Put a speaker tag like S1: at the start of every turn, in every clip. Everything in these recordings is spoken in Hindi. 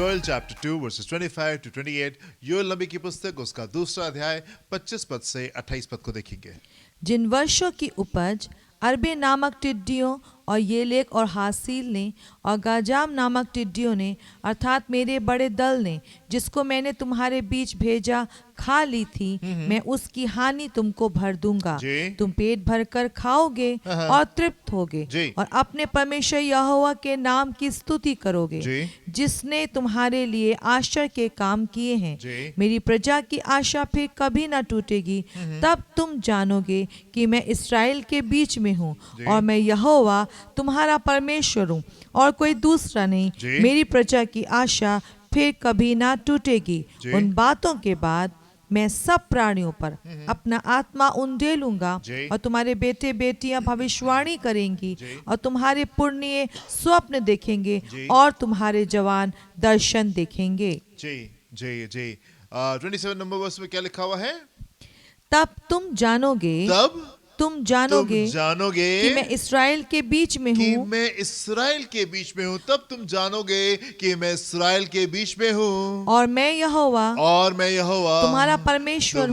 S1: Joel chapter 2 verses 25 to 28। योएल नबी की पुस्तक उसका दूसरा अध्याय 25 पद से 28 पद को देखेंगे।
S2: जिन वर्षों की उपज अरबे नामक टिड्डियों और येलेक और हासील ने और गाजाम नामक टिड्डियों ने अर्थात मेरे बड़े दल ने जिसको मैंने तुम्हारे बीच भेजा खा ली थी, मैं उसकी हानि तुमको भर दूंगा।
S1: जी।
S2: तुम पेट भरकर खाओगे और तृप्त होगे
S1: जी।
S2: और अपने परमेश्वर यहोवा के नाम की स्तुति करोगे,
S1: जी।
S2: जिसने तुम्हारे लिए आश्चर्य के काम किए हैं।
S1: जी।
S2: मेरी प्रजा की आशा फिर कभी न टूटेगी। तब तुम जानोगे कि मैं इस्राएल के बीच में हूँ
S1: जी।
S2: और मैं यहोवा तुम्हारा परमेश्वर हूँ और कोई दूसरा नहीं।
S1: जी।
S2: मेरी प्रजा की आशा फिर कभी ना टूटेगी।
S1: जी।
S2: उन बातों के बाद मैं सब प्राणियों पर अपना आत्मा उंडेलूंगा
S1: जी।
S2: और तुम्हारे बेटे बेटियां भविष्यवाणी करेंगी
S1: जी।
S2: और तुम्हारे पुण्य स्वप्न देखेंगे
S1: जी।
S2: और तुम्हारे जवान दर्शन देखेंगे।
S1: जी जी जी 27 नंबर वर्स में क्या लिखा हुआ है?
S2: तब तुम जानोगे
S1: तुम जानोगे
S2: कि मैं इस्राएल के बीच में
S1: कि
S2: हूँ
S1: मैं इस्राएल के बीच में हूँ। तब तुम जानोगे कि मैं इस्राएल के बीच में हूँ
S2: और मैं यहोवा तुम्हारा परमेश्वर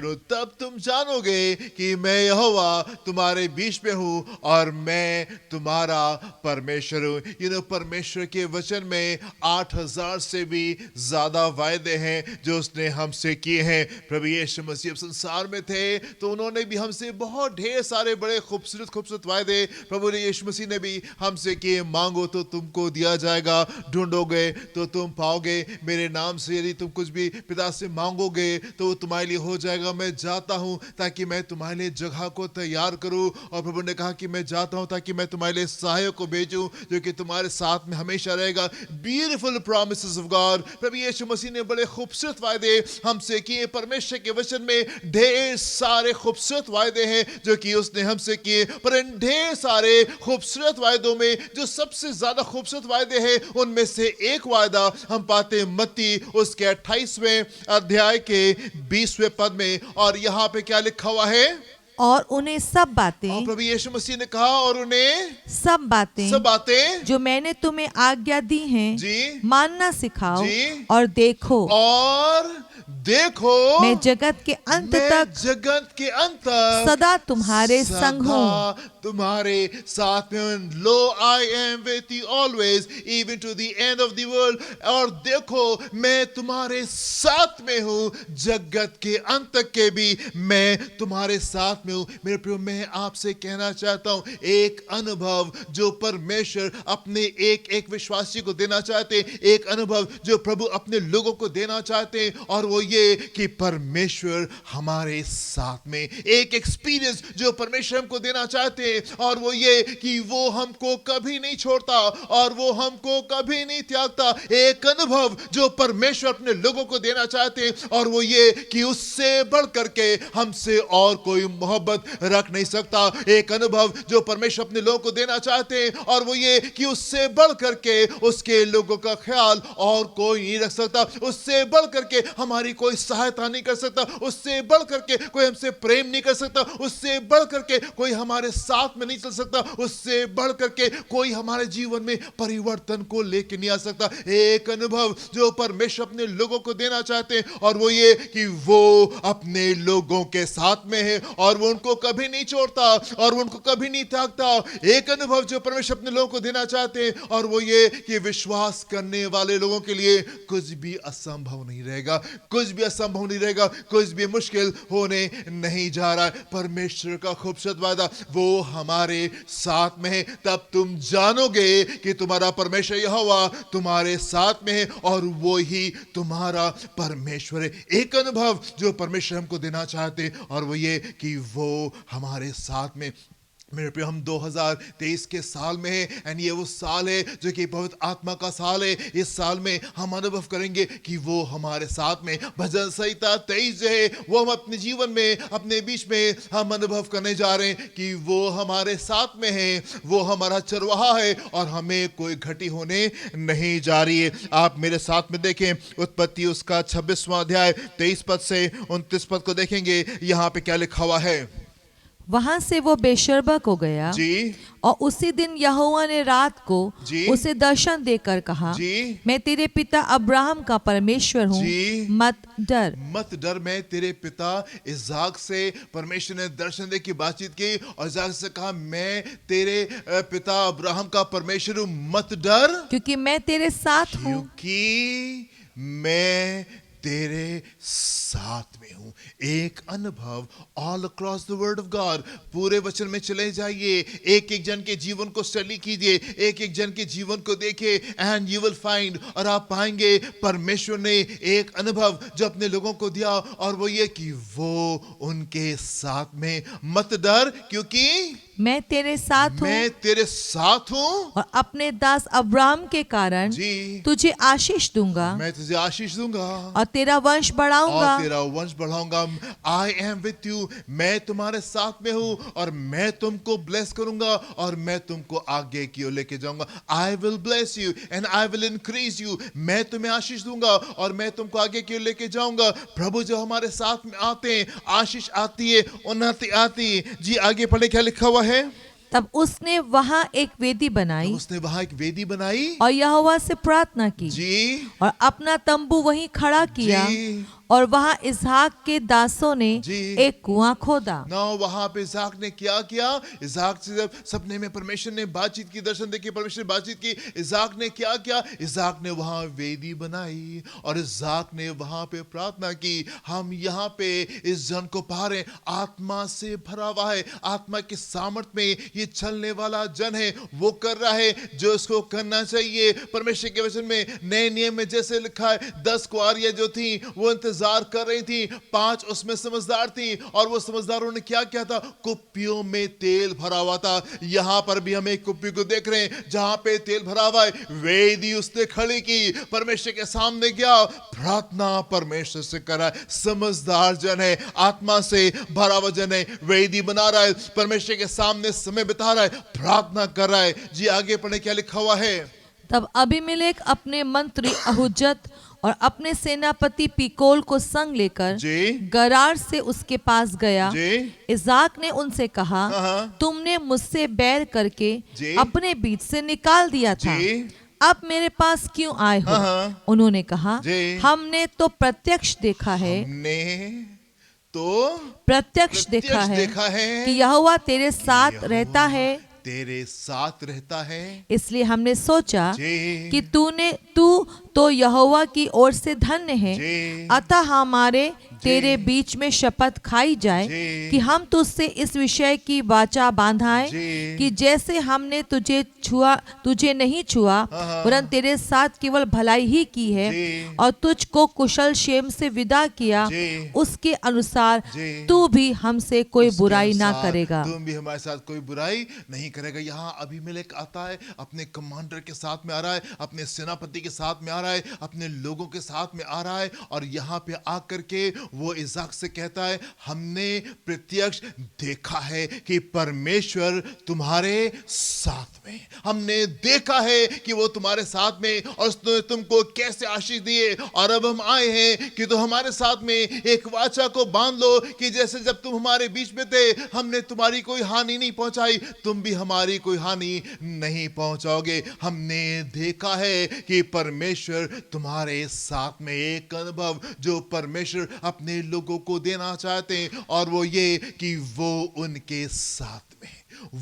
S2: हूँ।
S1: तब तुम जानोगे कि मैं यहोवा तुम्हारे बीच में हूँ और मैं तुम्हारा परमेश्वर हूँ। परमेश्वर के वचन में 8000 से भी ज्यादा वायदे हैं जो उसने हमसे किए हैं। प्रभु यीशु मसीह संसार में थे तो उन्होंने भी हमसे बहुत ढेर सारे बड़े खूबसूरत वायदे प्रभु यीशु मसीह ने भी हमसे किए। मांगो तो तुमको दिया जाएगा, ढूंढोगे तो तुम पाओगे, मेरे नाम से यदि तुम कुछ भी पिता से मांगोगे तो वो तुम्हारे लिए हो जाएगा। मैं जाता हूं ताकि मैं तुम्हारे लिए जगह को तैयार करूं। और प्रभु ने कहा कि मैं जाता हूं ताकि मैं तुम्हारे लिए सहायक को भेजूं जो कि तुम्हारे साथ में हमेशा रहेगा। Beautiful promises of God. प्रभु यीशु मसीह ने बड़े खूबसूरत वायदे हमसे किए। परमेश्वर के वचन में ढेर सारे खूबसूरत वायदे हैं जो कि उसने हमसे किए, पर इन ढेर सारे खूबसूरत वायदों में जो सबसे ज्यादा खूबसूरत वायदे हैं उनमें से एक वायदा हम पाते हैं मत्ती उसके 28वें अध्याय के 20वें पद में। और यहां पे क्या लिखा हुआ है?
S2: और उन्हें सब बातें,
S1: और प्रभु यीशु मसीह ने कहा और उन्हें
S2: सब बातें
S1: जो
S2: जो मैंने तुम्हें आज्ञा दी हैं
S1: जी
S2: मानना सिखाओ।
S1: जी
S2: और देखो मैं जगत के अंत तक सदा तुम्हारे संग हूँ।
S1: तुम्हारे साथ में। Lo I am with you always even to the end of the world. और देखो मैं तुम्हारे साथ में हूँ, जगत के अंत तक के भी मैं तुम्हारे साथ में हूँ। मेरे प्रिय, मैं आपसे कहना चाहता हूँ एक अनुभव जो परमेश्वर अपने एक एक विश्वासी को देना चाहते हैं, एक अनुभव जो प्रभु अपने लोगों को देना चाहते हैं, और वो ये कि परमेश्वर हमारे साथ में। एक एक्सपीरियंस जो परमेश्वर हमको देना चाहते हैं और वो ये कि वो हमको कभी नहीं छोड़ता और वो हमको कभी नहीं त्यागता। एक अनुभव जो परमेश्वर अपने लोगों को देना चाहते हैं और वो ये कि उससे बढ़ करके हमसे और कोई मोहब्बत रख नहीं सकता। एक अनुभव जो परमेश्वर अपने लोगों को देना चाहते हैं और वो ये कि उससे बढ़ करके उसके लोगों का ख्याल और कोई नहीं रख सकता। उससे बढ़ करके हमारी कोई सहायता नहीं कर सकता। उससे बढ़ करके कोई हमसे प्रेम नहीं कर सकता। उससे बढ़ करके कोई हमारे साथ में नहीं चल सकता। उससे बढ़ करके कोई हमारे जीवन में परिवर्तन को लेके नहीं आ सकता। एक अनुभव जो परमेश्वर अपने लोगों को देना चाहते हैं और वो ये कि वो अपने लोगों के साथ में है और वो उनको कभी नहीं छोड़ता और वो उनको कभी नहीं त्यागता। एक अनुभव जो परमेश्वर अपने लोगों को देना चाहते हैं और वो ये कि विश्वास करने वाले लोगों के लिए कुछ भी असंभव नहीं रहेगा, कुछ भी असंभव नहीं रहेगा, कुछ भी मुश्किल होने नहीं जा रहा है। परमेश्वर का खूबसूरत वादा वो हमारे साथ में है। तब तुम जानोगे कि तुम्हारा परमेश्वर यहोवा तुम्हारे साथ में है और वो ही तुम्हारा परमेश्वर है। एक अनुभव जो परमेश्वर हमको देना चाहते हैं और वो ये कि वो हमारे साथ में। मेरे प्रिय, हम 2023 के साल में हैं एंड ये वो साल है जो कि पवित्र आत्मा का साल है। इस साल में हम अनुभव करेंगे कि वो हमारे साथ में। भजन संहिता 23 जो है वो हम अपने जीवन में अपने बीच में हम अनुभव करने जा रहे हैं कि वो हमारे साथ में है, वो हमारा चरवाहा है और हमें कोई घटी होने नहीं जा रही है। आप मेरे साथ में देखें उत्पत्ति उसका 26वां अध्याय 23 पद से 29 पद को देखेंगे। यहाँ पे क्या लिखा हुआ है?
S2: वहां से वो बेशर्बा को गया
S1: जी
S2: और उसी दिन यहोवा ने रात को
S1: जी।
S2: उसे दर्शन देकर कहा,
S1: जी
S2: मैं तेरे पिता अब्राहम का परमेश्वर हूँ,
S1: जी।
S2: मत डर।
S1: मत डर, मैं तेरे पिता इसाक से परमेश्वर ने दर्शन दे की बातचीत की और इसाक से कहा मैं तेरे पिता अब्राहम का परमेश्वर हूं, मत डर
S2: क्योंकि मैं तेरे साथ हूँ।
S1: क्योंकि मैं तेरे साथ में हूं। एक अनुभव all across the word of God, पूरे वचन में चले जाइए, एक एक जन के जीवन को स्टडी कीजिए, एक एक जन के जीवन को देखिए, एंड यू विल फाइंड, और आप पाएंगे परमेश्वर ने एक अनुभव जो अपने लोगों को दिया, और वो ये कि वो उनके साथ में। मत डर क्योंकि
S2: मैं तेरे साथ हूँ
S1: मैं तेरे साथ हूं,
S2: और अपने दास अब्राहम के कारण
S1: जी
S2: तुझे आशीष दूंगा
S1: मैं तुझे आशीष दूंगा
S2: और तेरा वंश बढ़ाऊंगा।
S1: और तेरा वंश बढ़ाऊंगा। आई एम विथ यू, मैं तुम्हारे साथ में हूं और मैं तुमको ब्लेस करूंगा और मैं तुमको आगे की ओर लेके जाऊंगा। I will bless you and I will increase you, मैं तुम्हें आशीष दूंगा और मैं तुमको आगे की ओर लेके जाऊंगा। प्रभु जो हमारे साथ में आते हैं, आशीष आती है, उन्नति आती है। जी आगे पढ़े, क्या लिखा हुआ है?
S2: तब उसने वहां एक वेदी बनाई
S1: उसने वहां एक वेदी बनाई
S2: और यहोवा से प्रार्थना की
S1: जी
S2: और अपना तंबू वहीं खड़ा किया
S1: जी।
S2: और वहां इसहाक के दासों ने
S1: जी।
S2: एक कुआं खोदा।
S1: ना वहां पे इसाक ने क्या किया? इसाक से जब सपने में परमेश्वर ने बातचीत की, दर्शन देखी, परमेश्वर ने बातचीत की, इसाक ने क्या किया? इसाक ने वहां वेदी बनाई और इसाक ने वहां पे प्रार्थना की। हम यहाँ पे इस जन को पा रहे, आत्मा से भरा हुआ है, आत्मा के सामर्थ्य में ये चलने वाला जन है। वो कर रहा है जो उसको करना चाहिए। परमेश्वर के वचन में नए नियम में जैसे लिखा है, 10 कुआरियां जो थी वो इंतजार कर रही थी, 5 उसमें समझदार थी और वो समझदारों ने क्या किया था? कुप्पियों में तेल भरा हुआ था। यहां पर भी हम एक कुप्पी को देख रहे हैं जहां पे तेल भरा हुआ है। वेदी उसने खड़ी की, परमेश्वर के सामने गया, प्रार्थना परमेश्वर से करा। समझदार जन है, आत्मा से भरा हुआ जन है, वेदी बना रहा है, परमेश्वर के सामने समय बिता रहा है, प्रार्थना कर रहा है। जी आगे पढ़े, क्या लिखा हुआ है?
S2: तब अबीमेलेक अपने मंत्री अहुज्जत और अपने सेनापति पीकोल को संग लेकर
S1: जी
S2: गरार से उसके पास गया।
S1: जी
S2: इसाक ने उनसे कहा,
S1: हाँ।
S2: तुमने मुझसे बैर करके
S1: जी।
S2: अपने बीच से निकाल दिया था,
S1: जी
S2: अब मेरे पास क्यों आए हो?
S1: हाँ।
S2: उन्होंने कहा,
S1: जी।
S2: हमने तो प्रत्यक्ष देखा है,
S1: हमने तो
S2: प्रत्यक्ष देखा
S1: देखा
S2: है
S1: है
S2: कि यहोवा तेरे साथ रहता है,
S1: तेरे साथ रहता है।
S2: इसलिए हमने सोचा
S1: जी
S2: कि तू तो यहोवा की ओर से धन्य है,
S1: जी
S2: अतः हमारे तेरे बीच में शपथ खाई जाए
S1: जी।
S2: कि हम तुझसे इस विषय की वाचा बांधाएं
S1: जी।
S2: कि जैसे हमने तुझे नहीं छुआ
S1: हाँ।
S2: वरन तेरे साथ केवल भलाई ही की है
S1: जी।
S2: और तुझको कुशल क्षेम से विदा किया,
S1: जी।
S2: उसके अनुसार
S1: जी।
S2: तू भी हमसे कोई
S1: उसके
S2: बुराई ना
S1: अनुसार
S2: करेगा।
S1: तुम भी हमारे साथ कोई बुराई नहीं करेगा। यहाँ अबीमेलेक आता है, अपने कमांडर के साथ में आ रहा है, अपने सेनापति के साथ में आ रहा है, अपने लोगों के साथ में आ रहा है, और यहाँ पे आकर के वो इसाक से कहता है, हमने प्रत्यक्ष देखा है कि परमेश्वर तुम्हारे साथ में, हमने देखा है कि वो तुम्हारे साथ में और उसने तुमको कैसे आशीष दिए, और अब हम आए हैं कि तो हमारे साथ में एक वाचा को बांध लो कि जैसे जब तुम हमारे बीच में थे हमने तुम्हारी कोई हानि नहीं पहुंचाई, तुम भी हमारी कोई हानि नहीं पहुंचाओगे। हमने देखा है कि परमेश्वर तुम्हारे साथ में। एक अनुभव जो परमेश्वर अपने लोगों को देना चाहते हैं, और वो ये कि वो उनके साथ में,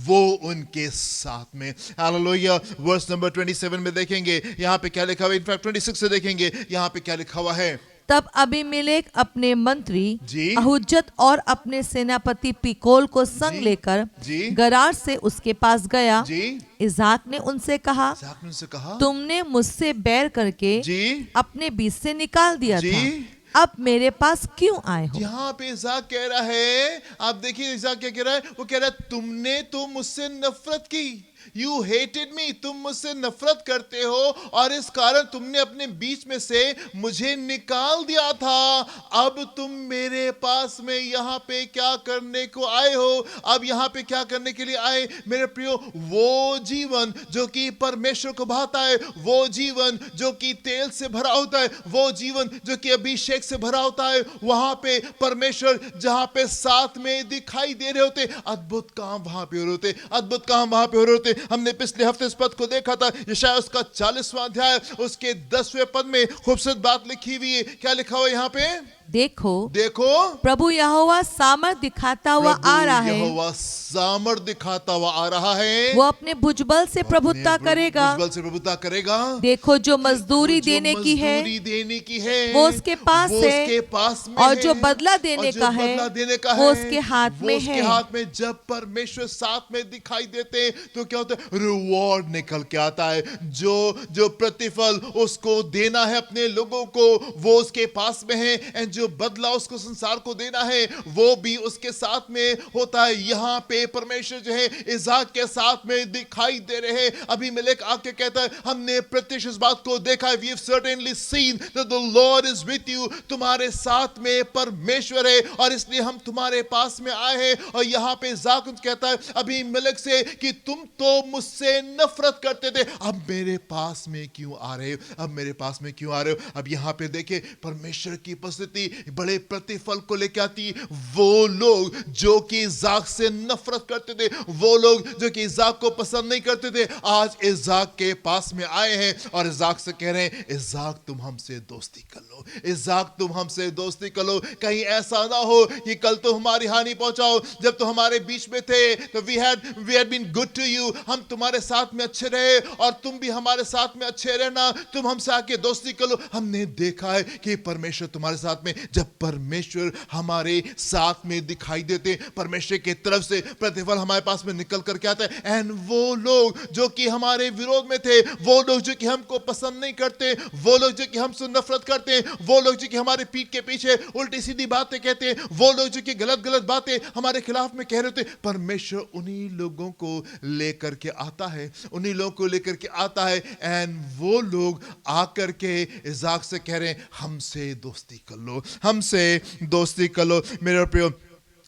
S1: वो उनके साथ में। हालेलुया। वर्स नंबर 27 में देखेंगे यहाँ पे क्या लिखा हुआ है, इनफैक्ट 26 से देखेंगे यहाँ पे क्या लिखा हुआ है।
S2: तब अबीमेलेक अपने मंत्री
S1: जी।
S2: अहुज्जत और अपने सेनापति पीकोल को संग
S1: जी।
S2: लेकर
S1: जी।
S2: गरार से उसके पास गया।
S1: जी
S2: इसाक ने उनसे कहा,
S1: इसाक ने उनसे कहा,
S2: तुमने मुझसे बैर करके
S1: जी
S2: अपने बीच से निकाल दिया
S1: जी।
S2: था, अब मेरे पास क्यों आए हो?
S1: यहाँ पे इसाक कह रहा है, आप देखिए इसाक क्या कह रहा है, वो कह रहा है तुमने तो मुझसे नफरत की, यू हेटेड मी, तुम मुझसे नफरत करते हो और इस कारण तुमने अपने बीच में से मुझे निकाल दिया था। अब तुम मेरे पास में यहाँ पे क्या करने को आए हो? अब यहाँ पे क्या करने के लिए आए मेरे प्रियो? वो जीवन जो कि परमेश्वर को भाता है, वो जीवन जो कि तेल से भरा होता है, वो जीवन जो कि अभिषेक मेघ से भरा होता है, वहां पे परमेश्वर जहां पे साथ में दिखाई दे रहे होते, अद्भुत काम वहां पे हो रहे होते, अद्भुत काम वहां पे हो रहे होते। हमने पिछले हफ्ते इस पद को देखा था, यशायाह उसका 40वां अध्याय उसके 10वें पद में खूबसूरत बात लिखी हुई है। क्या लिखा हुआ है यहाँ पे?
S2: देखो
S1: देखो
S2: प्रभु यहोवा सामर्थ दिखाता हुआ आ रहा है,
S1: यहोवा सामर्थ दिखाता हुआ आ रहा है,
S2: वो अपने भुजबल से प्रभुत्ता करेगा।
S1: भुजबल से प्रभुत्ता करेगा।
S2: देखो जो मजदूरी
S1: जो
S2: देने की है
S1: मजदूरी देने की है
S2: वो उसके पास
S1: वो
S2: है,
S1: उसके पास में
S2: और
S1: है,
S2: जो बदला
S1: और
S2: देने
S1: जो
S2: का है
S1: बदला देने का
S2: वो
S1: है
S2: उसके हाथ
S1: वो
S2: में
S1: उसके
S2: है।
S1: हाथ में। जब परमेश्वर साथ में दिखाई देते हैं तो क्या होता है? रिवॉर्ड निकल के आता है। जो जो प्रतिफल उसको देना है अपने लोगों को वो उसके पास में है, एंड जो बदला उसको संसार को देना है वो भी उसके साथ में होता है। यहाँ पे परमेश्वर जो है इज़हाक के साथ में दिखाई दे रहे हैं। अबीमेलेक आके कहता है हमने प्रत्यक्ष इस बात को देखा है, we have certainly seen that the Lord is with you, तुम्हारे साथ में परमेश्वर है और इसलिए हम तुम्हारे पास में आए हैं। और यहाँ पे इज़हाक कहता है अबीमेलेक से कि तुम तो मुझसे नफरत करते थे, अब मेरे पास में क्यों आ रहे हो? अब मेरे पास में क्यों आ रहे हो? अब यहाँ पे देखे परमेश्वर की उपस्थिति बड़े प्रतिफल को लेकर आती। वो लोग जो कि इज़हाक से नफरत करते थे, वो लोग जो कि इज़हाक को पसंद नहीं करते थे, आज इज़हाक के पास में आए हैं और इज़हाक से कह रहे हैं इज़हाक तुम हमसे दोस्ती कर लो, इज़हाक तुम हमसे दोस्ती कर लो। कहीं ऐसा ना हो कि कल तो हमारी हानि पहुंचाओ, जब तो हमारे बीच में थे तो we had been good to you, हम तुम्हारे साथ में अच्छे रहे और तुम भी हमारे साथ में अच्छे रहना, तुम हमसे आके दोस्ती कर लो। हमने देखा है कि परमेश्वर तुम्हारे साथ में, जब परमेश्वर हमारे साथ में दिखाई देते, परमेश्वर की तरफ से प्रतिफल हमारे पास में निकल करके आता है। एंड वो लोग जो कि हमारे विरोध में थे, वो लोग जो कि हमको पसंद नहीं करते, वो लोग जो कि हमसे नफरत करते हैं, वो लोग जो कि हमारे पीठ के पीछे उल्टी सीधी बातें कहते हैं, वो लोग जो कि गलत गलत बातें हमारे खिलाफ में कह रहे थे, परमेश्वर उन्हीं लोगों को लेकर के आता है, उन्हीं लोगों को लेकर के आता है। एंड वो लोग आकर के इज़हाक से कह रहे हैं हमसे दोस्ती कर लो, हमसे दोस्ती कर लो। मेरे प्रियो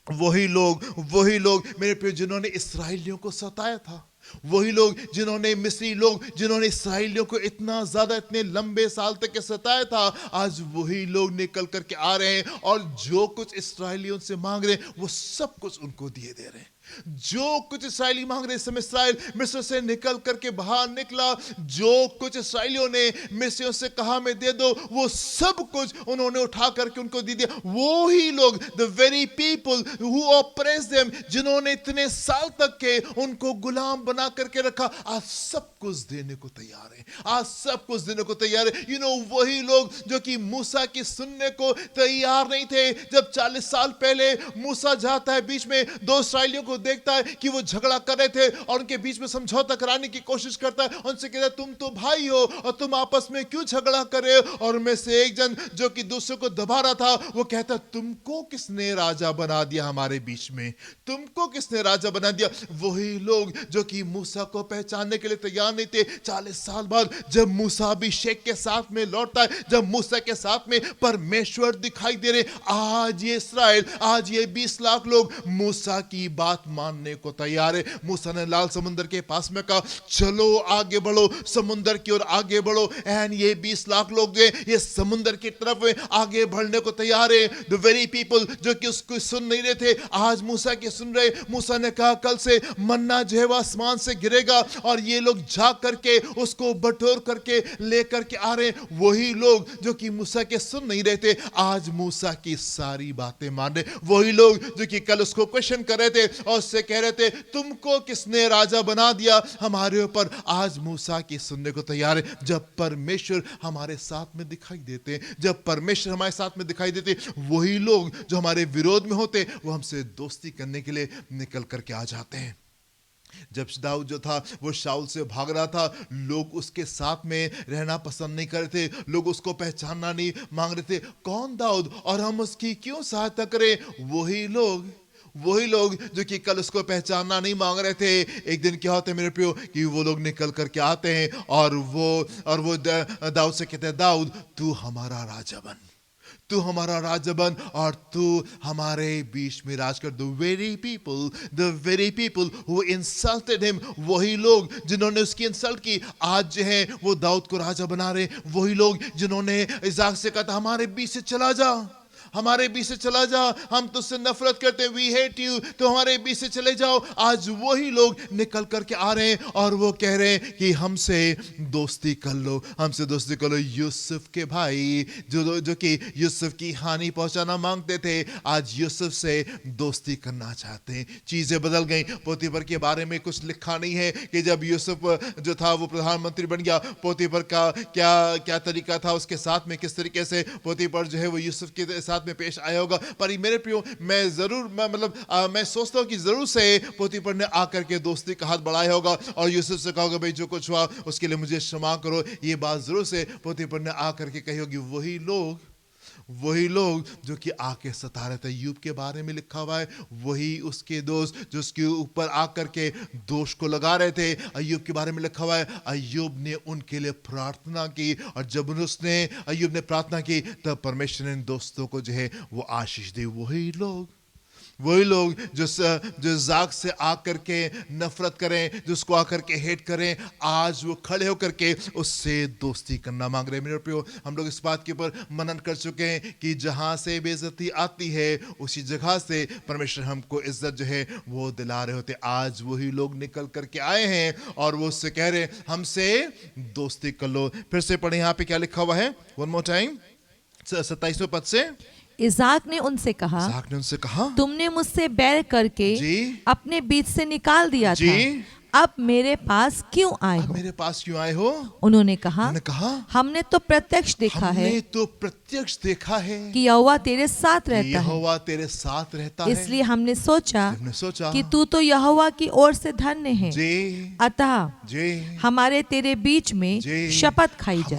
S1: वही लोग मेरे प्रियो जिन्होंने इस्राएलियों को सताया था, वही लोग जिन्होंने मिस्री लोग जिन्होंने इस्राएलियों को इतना ज्यादा इतने लंबे साल तक के सताया था, आज वही लोग निकल करके आ रहे हैं और जो कुछ इस्राएलियों से मांग रहे हैं वो सब कुछ उनको दिए दे रहे हैं। जो कुछ इस्राएली मांग रहे, इस समय इस्राएल मिस्र से निकल करके बाहर निकला, जो कुछ इस्राएलियों ने मिस्रियों से कहा मैं दे दो, वो सब कुछ उन्होंने उठा करके उनको दे दिया। वो ही लोग, the very people who oppress them, जिन्होंने इतने साल तक के उनको गुलाम बना करके रखा, आज सब कुछ देने को तैयार है, आज सब कुछ देने को तैयार है। यू नो वही लोग जो कि मूसा की सुनने को तैयार नहीं थे। जब 40 साल पहले मूसा जाता है बीच में दो इस्राएलियों को देखता है कि वो झगड़ा कर रहे थे और उनके बीच में समझौता कराने की कोशिश करता है, उनसे कहता है तुम तो भाई हो और तुम आपस में क्यों झगड़ा कर रहे हो? और में से एक जन जो कि दूसरे को दबा रहा था वो कहता तुमको किसने राजा बना दिया हमारे बीच में, तुमको किसने राजा बना दिया? वही लोग जो कि मूसा को पहचानने के लिए तैयार नहीं थे। 40 साल बाद जब मूसा अभिषेक के साथ में लौटता है, जब मूसा के साथ में परमेश्वर दिखाई दे रहे, आज ये इस्राएल, आज ये 20 लाख लोग मूसा की बात मानने को तैयार है। मूसा ने लाल समुद्र के पास में कहा चलो आगे बढ़ो, समुद्र की ओर आगे बढ़ो। एंड ये 20 लाख लोग जो ये समुद्र की तरफ में आगे बढ़ने को तैयार है। द वेरी पीपल जो कि उसको सुन नहीं रहे थे, आज मूसा के सुन रहे। मूसा ने कहा कल से मन्ना जो है वो आसमान से गिरेगा और ये लोग जा करके उसको बटोर करके लेकर के आ रहे। वही लोग जो कि मूसा के सुन नहीं रहे थे, आज मूसा की सारी बातें मान रहे। वही लोग जो कि कल उसको क्वेश्चन कर रहे थे और उससे कह रहे थे तुमको किसने राजा बना दिया हमारे ऊपर, आज मूसा की सुनने को तैयार है। जब परमेश्वर हमारे साथ में दिखाई देते, जब परमेश्वर हमारे साथ में दिखाई देते, वही लोग जो हमारे विरोध में होते वो हमसे दोस्ती करने के लिए निकल करके आ जाते हैं। जब दाऊद जो था वो शाऊल से भाग रहा था, लोग उसके साथ में रहना पसंद नहीं कर रहे थे, लोग उसको पहचानना नहीं मांग रहे थे, कौन दाऊद और हम उसकी क्यों सहायता करें? वही लोग जो कि कल उसको पहचानना नहीं मांग रहे थे, एक दिन क्या होता है मेरे प्रियो कि वो लोग निकल करके आते हैं और वो दाऊद से कहते हैं दाऊद तू हमारा राजा बन, तू हमारा राजा बन और तू हमारे बीच में राज कर. The very people who insulted him, वही लोग जिन्होंने उसकी इंसल्ट की, आज जो है वो दाऊद को राजा बना रहे. वही लोग जिन्होंने इसाक से कहा था हमारे बीच से चला जा, हमारे बीच से चला जा, हम तुझसे नफरत करते हैं, वी हेट यू, तो हमारे बीच से चले जाओ. आज वही लोग निकल करके आ रहे हैं और वो कह रहे हैं कि हमसे दोस्ती कर लो, हमसे दोस्ती कर लो. यूसुफ के भाई जो कि यूसुफ की हानि पहुंचाना मांगते थे, आज यूसुफ से दोस्ती करना चाहते हैं. चीजें बदल गई. पोतीफर के बारे में कुछ लिखा नहीं है कि जब यूसुफ जो था वो प्रधानमंत्री बन गया, पोतीफर का क्या क्या तरीका था उसके साथ में, किस तरीके से पोतीफर जो है वो यूसुफ के साथ में पेश आया होगा. पर मेरे प्रियो, मैं सोचता हूं कि जरूर से पोतीफर ने आकर के दोस्ती का हाथ बढ़ाया होगा और यूसुफ से कहा होगा भाई जो कुछ हुआ उसके लिए मुझे क्षमा करो. ये बात जरूर से पोतीफर ने आकर के कही होगी. वही लोग जो कि आके सता रहे थे. अय्यूब के बारे में लिखा हुआ है, वही उसके दोस्त जो उसके ऊपर आकर के दोष को लगा रहे थे. अय्यूब के बारे में लिखा हुआ है, अय्यूब ने उनके लिए प्रार्थना की और जब अय्यूब ने प्रार्थना की तब परमेश्वर ने इन दोस्तों को जो है वो आशीष दी. वही लोग जो जाक से आकर के नफरत करें, जो उसको आकर के हेट करें, आज वो खड़े होकर के उससे दोस्ती करना मांग रहे हैं. मेरे प्रियो, हम लोग इस बात के ऊपर मनन कर चुके हैं कि जहां से बेइज्जती आती है उसी जगह से परमेश्वर हमको इज्जत जो है वो दिला रहे होते. आज वही लोग निकल करके आए हैं और वो उससे कह रहे हैं हमसे दोस्ती कर लो. फिर से पढ़े यहाँ पे क्या लिखा हुआ है, वन मोर टाइम, 27वें पद से.
S2: इसाक ने उनसे कहा, तुमने मुझसे बैर करके अपने बीच से निकाल दिया था, अब मेरे पास क्यों आए हो? उन्होंने कहा, हमने तो प्रत्यक्ष देखा है कि यहोवा तेरे साथ रहता है, इसलिए हमने सोचा कि तू तो यहोवा की ओर से धन्य है, अतः हमारे तेरे बीच में शपथ खाई जाए.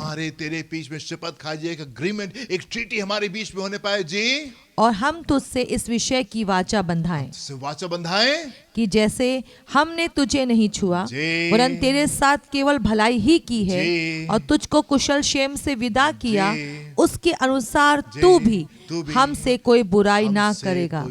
S1: एक अग्रीमेंट, एक ट्रीटी हमारे बीच में होने पाए जी,
S2: और हम तुझसे इस विषय की वाचा बंधाएं कि जैसे हमने तुझे नहीं छुआ वरन तेरे साथ केवल भलाई ही की है और तुझको कुशल क्षेम से विदा किया, उसके अनुसार तू भी हमसे कोई बुराई ना करेगा.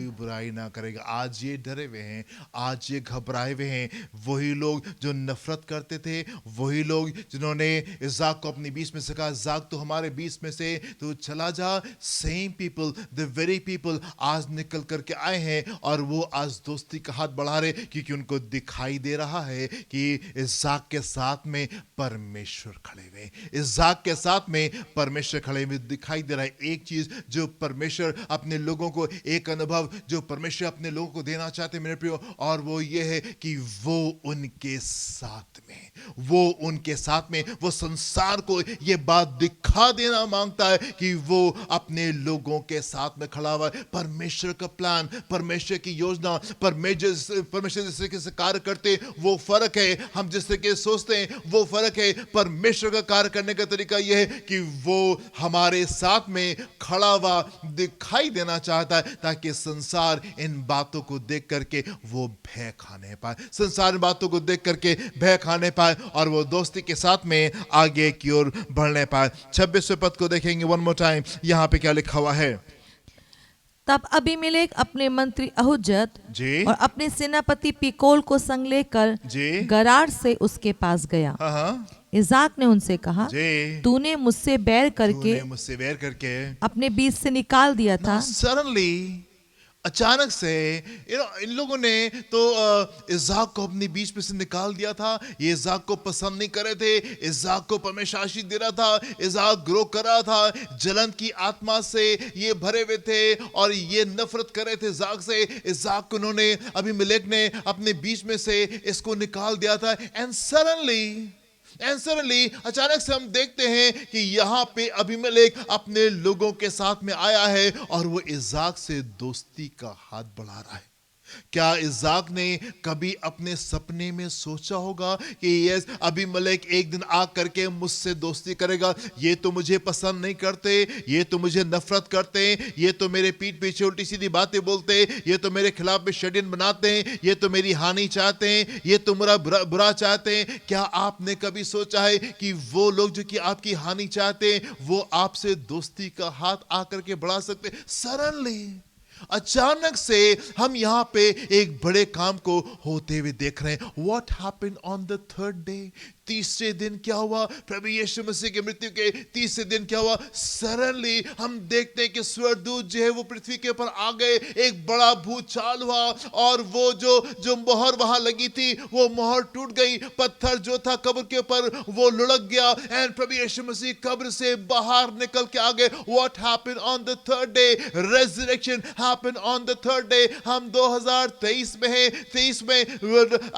S1: आज ये डरे हुए हैं, आज ये घबराए हुए हैं. वही लोग जो नफरत करते थे, वही लोग जिन्होंने इसाक को अपने बीच में से कहा इसाक तो हमारे बीच में से तू चला जा, same people, the very people आज निकल करके आए हैं और वो आज दोस्ती का हाथ बढ़ा रहे, क्योंकि उनको दिखाई दे रहा है कि इसाक के साथ में परमेश्वर खड़े हुए, इसाक के साथ में परमेश्वर खड़े हुए दिखाई दे रहा है. एक चीज जो परमेश्वर अपने लोगों को, एक अनुभव जो परमेश्वर अपने लोगों को देना चाहते हैं मेरे प्रियो, और वो ये है कि वो उनके साथ में वो संसार को ये बात दिखा देना मांगता है कि वो अपने लोगों के साथ में खड़ा हुआ है. परमेश्वर का प्लान, परमेश्वर की योजना, परमेश्वर जिस तरीके से कार्य करते वो फर्क है, हम जिस तरीके से सोचते हैं वो फर्क है. परमेश्वर का कार्य करने का तरीका यह है कि वो हमारे साथ में खड़ा हुआ दिखाई देना चाहता है, ताकि संसार इन बातों को देख करके वो भय खाने पाए, संसार इन बातों को देख करके भय खाने पाए और वो दोस्ती के साथ में आगे की ओर बढ़ने पाए. 26वें पद को देखेंगे वन मोर टाइम. यहाँ पे क्या लिखा हुआ है,
S2: तब अबीमेलेक अपने मंत्री अहुज्जत और अपने सेनापति पिकोल को संग लेकर गरार से उसके पास गया. इसाक ने उनसे कहा, तूने मुझसे बैर करके अपने बीच से निकाल दिया था.
S1: सडनली, अचानक से इन लोगों ने तो इसाक को अपने बीच में से निकाल दिया था. ये इसाक को पसंद नहीं कर रहे थे, इसाक को परमेश्वर आशीष दे रहा था, इसाक ग्रो कर रहा था, जलन की आत्मा से ये भरे हुए थे और ये नफरत कर रहे थे इसाक से. इसाक को उन्होंने, अबीमेलेक ने अपने बीच में से इसको निकाल दिया था. एंड सडनली अचानक से हम देखते हैं कि यहाँ पे अबीमेलेक अपने लोगों के साथ में आया है और वो इसाक से दोस्ती का हाथ बढ़ा रहा है. क्या इज़ाक ने कभी अपने सपने में सोचा होगा कि यस अबीमेलेक एक दिन आ करके मुझसे दोस्ती करेगा, ये तो मुझे पसंद नहीं करते, ये तो मुझे नफरत करते हैं, ये तो मेरे पीठ पीछे उल्टी सीधी बातें बोलते हैं, ये तो मेरे खिलाफ में षड्यंत्र बनाते हैं, ये तो मेरी हानि चाहते हैं, ये तो मेरा बुरा चाहते हैं। क्या आपने कभी सोचा है कि वो लोग जो कि आपकी हानि चाहते हैं वो आपसे दोस्ती का हाथ आकर के बढ़ा सकते? सडनली अचानक से हम यहाँ पे एक बड़े काम को होते हुए देख रहे हैं। What happened on the third day? तीसरे दिन क्या हुआ? प्रभु यीशु मसीह की मृत्यु के तीसरे दिन क्या हुआ? सडनली हम देखते हैं कि स्वर्गदूत जो है वो पृथ्वी के ऊपर आ गए, एक बड़ा भूचाल हुआ और वो जो मोहर वहां लगी थी वो मोहर टूट गई, पत्थर जो था कब्र के ऊपर वो लुढ़क गया एंड प्रभु यीशु मसीह कब्र से बाहर निकल के आ गए। What happened on the third day? Resurrection happened on the third day. हम 2023 में हैं, 23 में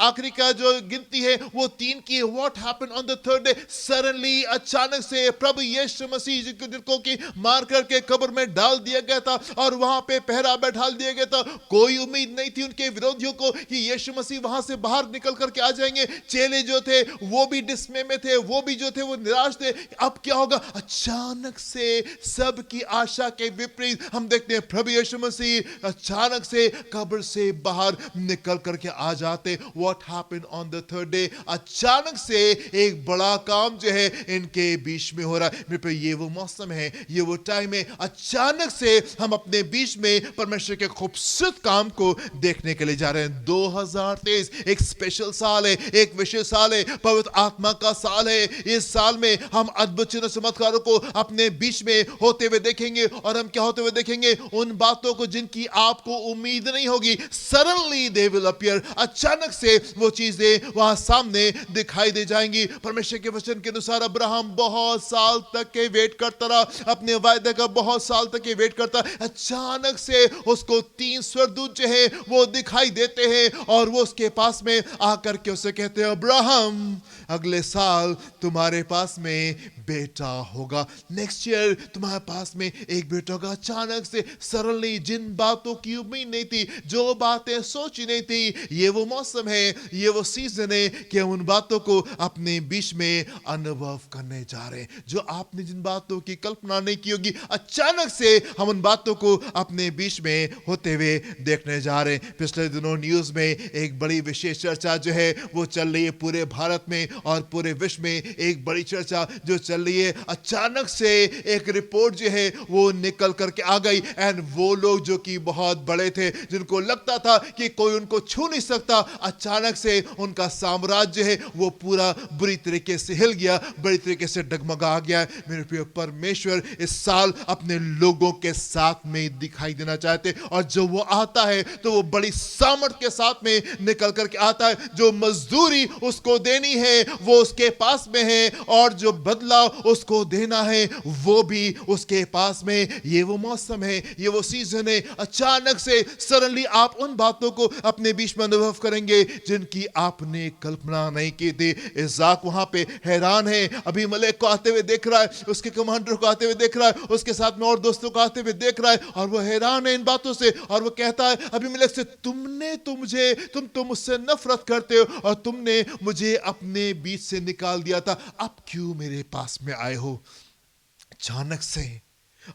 S1: आखिरी का जो गिनती है वो 3 की है। What happened on the third day? Suddenly अचानक से प्रभु यीशु मसीह जिनको कि मार करके कब्र में डाल दिया गया था और वहां पे पहरा बैठा दिया गया था। कोई उम्मीद नहीं थी उनके विरोधियों को कि यीशु मसीह वहां से बाहर निकल करके आ जाएंगे। चेले जो थे वो भी डिस्मे में थे, वो भी जो थे वो निराश थे। अब क्या होगा? अचानक से सबकी आशा के विपरीत हम देखते हैं प्रभु यीशु मसीह अचानक से कब्र से बाहर निकल करके आ जाते। What happened on the third day? अचानक से एक बड़ा काम जो है इनके बीच में हो रहा है। मेरे पे ये वो मौसम है, ये वो टाइम है, अचानक से हम अपने बीच में परमेश्वर के खूबसूरत काम को देखने के लिए जा रहे हैं। 2023 एक स्पेशल साल है, एक विशेष साल है, पवित्र आत्मा का साल है। इस साल में हम अद्भुत चिन्ह चमत्कारों को अपने बीच में होते हुए देखेंगे और हम क्या होते हुए देखेंगे? उन बातों को जिनकी आपको उम्मीद नहीं होगी। सडनली दे विल अपीयर, अचानक से वो चीजें वहां सामने दिखाई दे जाएंगी। परमेश्वर के वचन के अनुसार अब्राहम बहुत साल तक के वेट करता रहा, अपने वायदे का बहुत साल तक के वेट करता। अचानक से उसको 3 स्वर्गदूत जो है वो दिखाई देते हैं और वो उसके पास में आकर के उसे कहते हैं, अब्राहम अगले साल तुम्हारे पास में बेटा होगा, नेक्स्ट ईयर तुम्हारे पास में एक बेटा होगा। अचानक से सडनली जिन बातों की उम्मीद नहीं थी, जो बातें सोची नहीं थी, ये वो मौसम है, ये वो सीजन है कि हम उन बातों को अपने बीच में अनुभव करने जा रहे हैं। जो आपने जिन बातों की कल्पना नहीं की होगी, अचानक से हम उन बातों को अपने बीच में होते हुए देखने जा रहे हैं। पिछले दिनों न्यूज में एक बड़ी विशेष चर्चा जो है वो चल रही है पूरे भारत में और पूरे विश्व में। एक बड़ी चर्चा जो चल रही है, अचानक से एक रिपोर्ट जो है वो निकल करके आ गई एंड वो लोग जो कि बहुत बड़े थे, जिनको लगता था कि कोई उनको छू नहीं सकता, अचानक से उनका साम्राज्य है वो पूरा बुरी तरीके से हिल गया, बुरी तरीके से डगमगा गया। मेरे प्रिय परमेश्वर इस साल अपने लोगों के साथ में दिखाई देना चाहते और जो वो आता है तो वो बड़ी सामर्थ के साथ में निकल करके आता है। जो मजदूरी उसको देनी है वो उसके पास में है और जो बदला उसको देना है वो भी उसके पास में। ये वो मौसम है, ये वो सीजन है। अचानक से सडनली आप उन बातों को अपने बीच में अनुभव करेंगे जिनकी आपने कल्पना नहीं की थी। इज़ाक वहां पे हैरान है, अबीमेलेक को आते हुए देख रहा है, उसके कमांडर को आते हुए देख रहा है, उसके साथ में और दोस्तों को आते हुए देख रहा है और वो हैरान है इन बातों से। और वो कहता है अबीमेलेक से, तुम तो मुझसे नफरत करते हो और तुमने मुझे अपने बीच से निकाल दिया था, अब क्यों मेरे पास में आए हो?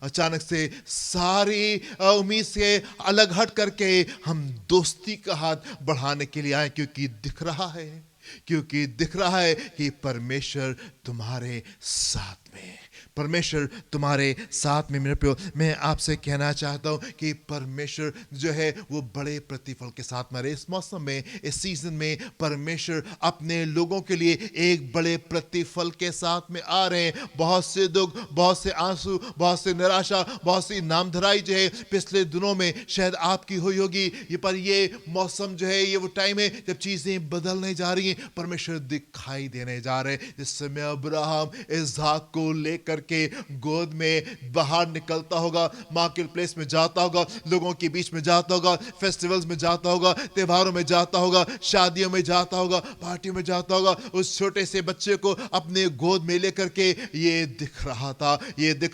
S1: अचानक से सारी उम्मीद से अलग हट करके हम दोस्ती का हाथ बढ़ाने के लिए आए, क्योंकि दिख रहा है कि परमेश्वर तुम्हारे साथ में है। परमेश्वर तुम्हारे साथ में। मेरे प्रियो, मैं आपसे कहना चाहता हूं कि परमेश्वर जो है वो बड़े प्रतिफल के साथ में। इस मौसम में, इस सीजन में परमेश्वर अपने लोगों के लिए एक बड़े प्रतिफल के साथ में आ रहे हैं। बहुत से दुख, बहुत से आंसू, बहुत से निराशा, बहुत सी नामधराई जो है पिछले दिनों में शायद आपकी हुई होगी। ये पर ये मौसम जो है, ये वो टाइम है जब चीजें बदलने जा रही हैं। परमेश्वर दिखाई देने जा रहे हैं। जिस समय अब्राहम इज़हाक को को लेकर के गोद में बाहर निकलता होगा, मार्केट प्लेस में जाता होगा, लोगों के बीच में जाता होगा, फेस्टिवल्स में जाता होगा, त्योहारों में जाता होगा, शादियों में जाता होगा, पार्टियों में जाता होगा, उस छोटे से बच्चे को अपने गोद में लेकर के ये दिख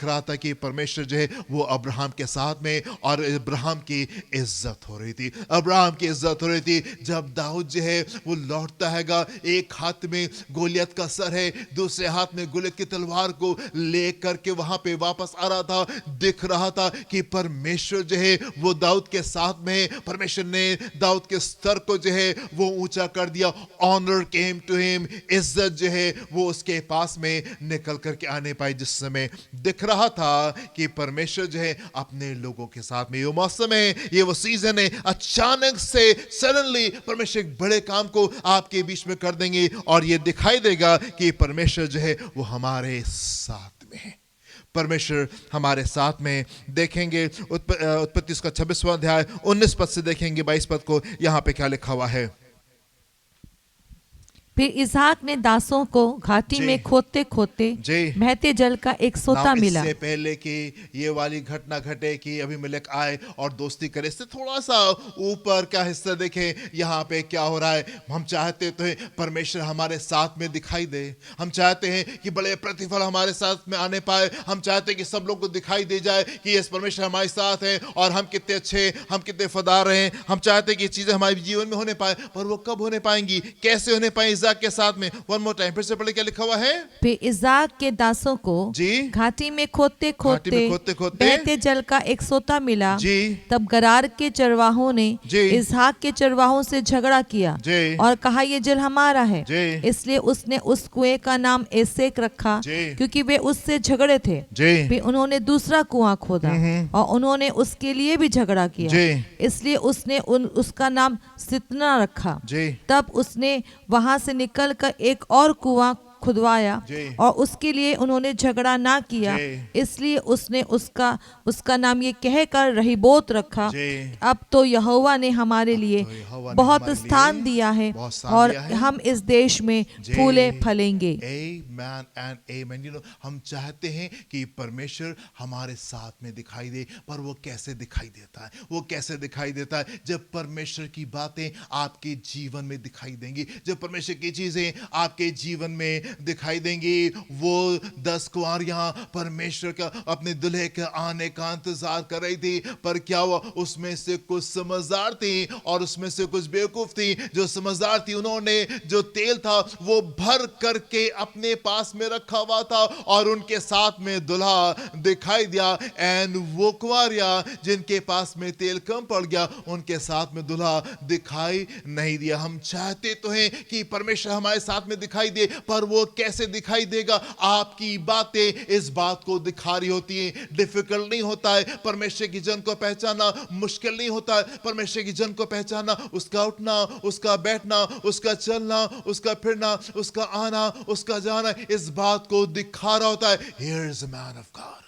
S1: रहा था कि परमेश्वर जो है वो अब्राहम के साथ में, और अब्राहम की इज्जत हो रही थी, अब्राहम की इज्जत हो रही थी। जब दाऊद जो है वो लौटता हैगा, एक हाथ में गोलियत का सर है, दूसरे हाथ में गोलियत की तलवार को लेकर के वहां पे वापस आ रहा था, दिख रहा था कि परमेश्वर जो है वो दाऊद के साथ में, परमेश्वर ने दाऊद के स्तर को जो है वो ऊंचा कर दिया। ऑनर केम टू हिम, इज्जत जो है वो उसके पास में निकल करके आने पाई, जिस समय दिख रहा था कि परमेश्वर जो है अपने लोगों के साथ में, ये मौसम है, ये वो सीजन है, अचानक से सडनली परमेश्वर एक बड़े काम को आपके बीच में कर देंगे, और ये दिखाई देगा कि परमेश्वर जो है वो हमारे साथ में है, परमेश्वर हमारे साथ में। देखेंगे उत्पत्ति उसका 26वां अध्याय 19 पद से देखेंगे 22 पद को, यहां पे क्या लिखा हुआ है।
S2: फिर इसहाक ने दासों को घाटी में खोदते खोदते बहते जल का एक सोता मिला।
S1: इससे पहले कि ये वाली घटना घटे कि अबीमेलेक आए और दोस्ती करे, इससे थोड़ा सा ऊपर का हिस्सा देखें, यहाँ पे क्या हो रहा है। हम चाहते तो हैं परमेश्वर हमारे साथ में दिखाई दे, हम चाहते हैं कि बड़े प्रतिफल हमारे साथ में आने पाए, हम चाहते हैं कि सब लोग को दिखाई दे जाए कि इस परमेश्वर हमारे साथ है और हम कितने अच्छे, हम कितने फदार हैं। हम चाहते हैं कि ये चीजें हमारे जीवन में होने पाए, पर वो कब होने पाएंगी, कैसे होने पाएंगी? इज़ाक के साथ में, वन मोर टाइम, फिर से पढ़े क्या लिखा हुआ है।
S2: फिर इज़ाक के दासों को घाटी में खोदते खोदते बहते जल का एक सोता मिला। तब गरार के चरवाहों ने इज़हाक के चरवाहों से झगड़ा किया और कहा ये जल हमारा है, इसलिए उसने उस कुएं का नाम एसेक रखा, क्योंकि वे उससे झगड़े थे। फिर उन्होंने दूसरा कुआं खोदा और उन्होंने उसके लिए भी झगड़ा किया, इसलिए उसने उसका नाम सितना रखा। तब उसने वहां से निकलकर एक और कुआं खुदवाया और उसके लिए उन्होंने झगड़ा ना किया, इसलिए उसने उसका नाम ये कहकर रहीबोत रखा। अब तो यहोवा ने हमारे लिए बहुत स्थान दिया है और हम इस देश में फूले फलेंगे।
S1: Amen and amen। हम चाहते हैं कि परमेश्वर हमारे साथ में दिखाई दे, पर वो कैसे दिखाई देता है? वो कैसे दिखाई देता है? जब परमेश्वर की बातें आपके जीवन में दिखाई देंगी, जब परमेश्वर की चीजें आपके जीवन में दिखाई देंगी। वो 10 कुंवारियां परमेश्वर का, अपने दुल्हे के आने का इंतजार कर रही थी, पर क्या हुआ? उसमें से कुछ समझदार थी और उसमें से कुछ बेवकूफ थी। जो समझदार थी उन्होंने जो तेल था वो भर करके अपने पास में रखा हुआ था और उनके साथ में दुल्हा दिखाई दिया। एंड वो कुंवारियां जिनके पास में तेल कम पड़ गया, उनके साथ में दुल्हा दिखाई नहीं दिया। हम चाहते तो हैं कि परमेश्वर हमारे साथ में दिखाई दे, पर वो कैसे दिखाई देगा? आपकी बातें इस बात को दिखा रही होती हैं। डिफिकल्ट नहीं होता है परमेश्वर की जन को पहचानना, मुश्किल नहीं होता है परमेश्वर की जन को पहचानना। उसका उठना, उसका बैठना, उसका चलना, उसका फिरना, उसका आना, उसका जाना, इस बात को दिखा रहा होता है। Here is a man of God।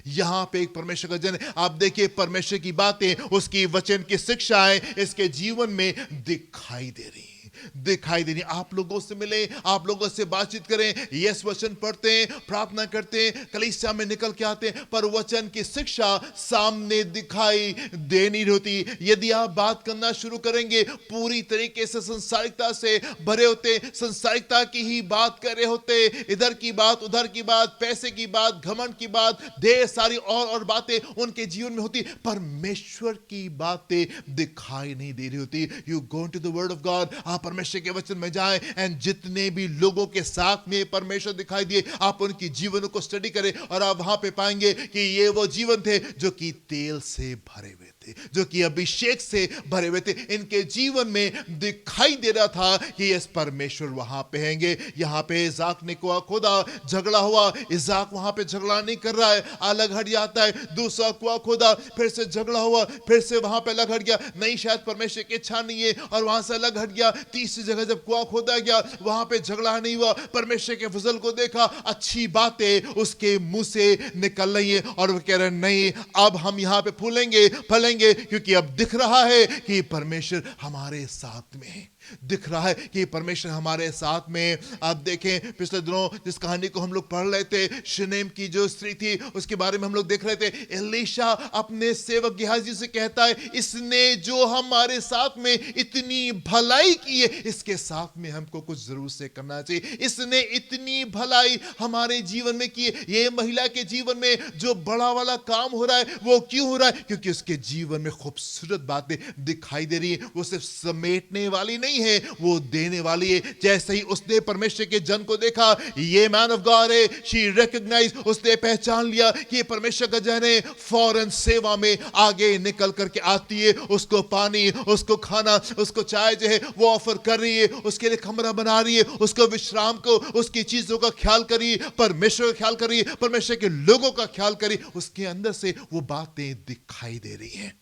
S1: यहां पे एक परमेश्वर का जन, आप देखिए परमेश्वर की बातें, उसकी वचन की शिक्षाएं इसके जीवन में दिखाई दे रही, दिखाई देनी। आप लोगों से मिले, आप लोगों से बातचीत करें, यस वचन पढ़ते हैं, प्रार्थना करते हैं, कलीसिया में निकल के आते हैं, पर वचन की शिक्षा सामने दिखाई देनी होती। यदि आप बात करना शुरू करेंगे पूरी तरीके से संसारिकता से भरे होते, संसारिकता की ही बात कर रहे होते, इधर की बात, उधर की बात, पैसे की बात, घमंड की बात, ढेर सारी और बातें उनके जीवन में होती, परमेश्वर की बातें दिखाई नहीं दे रही होती। You go to the word of God, आप परमेश्वर के वचन में जाएं, एंड जितने भी लोगों के साथ में परमेश्वर दिखाई दिए, आप उनकी जीवन को स्टडी करें और आप वहां पे पाएंगे कि ये वो जीवन थे जो कि तेल से भरे हुए थे, जो कि अभिषेक से भरे हुए थे। इनके जीवन में दिखाई दे रहा था कि यस परमेश्वर वहां पे हैंगे। यहां पे इज़ाक ने कुआं खोदा, झगड़ा हुआ। इज़ाक वहां पे झगड़ा नहीं कर रहा है, अलग हट जाता है। दूसरा कुआं खोदा, फिर से झगड़ा हुआ, फिर से वहां पे अलग हट गया, नहीं शायद परमेश्वर की इच्छा नहीं है, और वहां से अलग हट गया। तीसरी जगह जब कुआं खोदा गया, वहां पे झगड़ा नहीं हुआ, परमेश्वर के फजल को देखा, अच्छी बातें उसके मुंह से निकल रही है, और वो कह रहे नहीं, अब हम यहां पे फूलेंगे, फलेंगे, क्योंकि अब दिख रहा है कि परमेश्वर हमारे साथ में है। दिख रहा है कि परमेश्वर हमारे साथ में। आप देखें पिछले दिनों जिस कहानी को हम लोग पढ़ रहे थे, शनेम की जो स्त्री थी उसके बारे में हम लोग देख रहे थे। एलीशा अपने सेवक गेहाजी से कहता है, इसने जो हमारे साथ में इतनी भलाई की है, इसके साथ में हमको कुछ जरूर से करना चाहिए। इसने इतनी भलाई हमारे जीवन में की है। ये महिला के जीवन में जो बड़ा वाला काम हो रहा है वो क्यों हो रहा है? क्योंकि उसके जीवन में खूबसूरत बातें दिखाई दे रही है। वो सिर्फ समेटने वाली नहीं है, वो देने वाली है। जैसे ही उसने परमेश्वर के जन को देखा, ये मैन ऑफ गॉड है, शी रिकॉग्नाइज, उसने पहचान लिया कि ये परमेश्वर का जन है। फौरन सेवा में आगे निकल करके आती है। उसको पानी, उसको खाना, उसको चाय जो है वो ऑफर कर रही है, उसके लिए कमरा बना रही है, उसको विश्राम को, उसकी चीजों का ख्याल करिए, परमेश्वर का ख्याल करिए, परमेश्वर के लोगों का ख्याल करिए। उसके अंदर से वो बातें दिखाई दे रही हैं।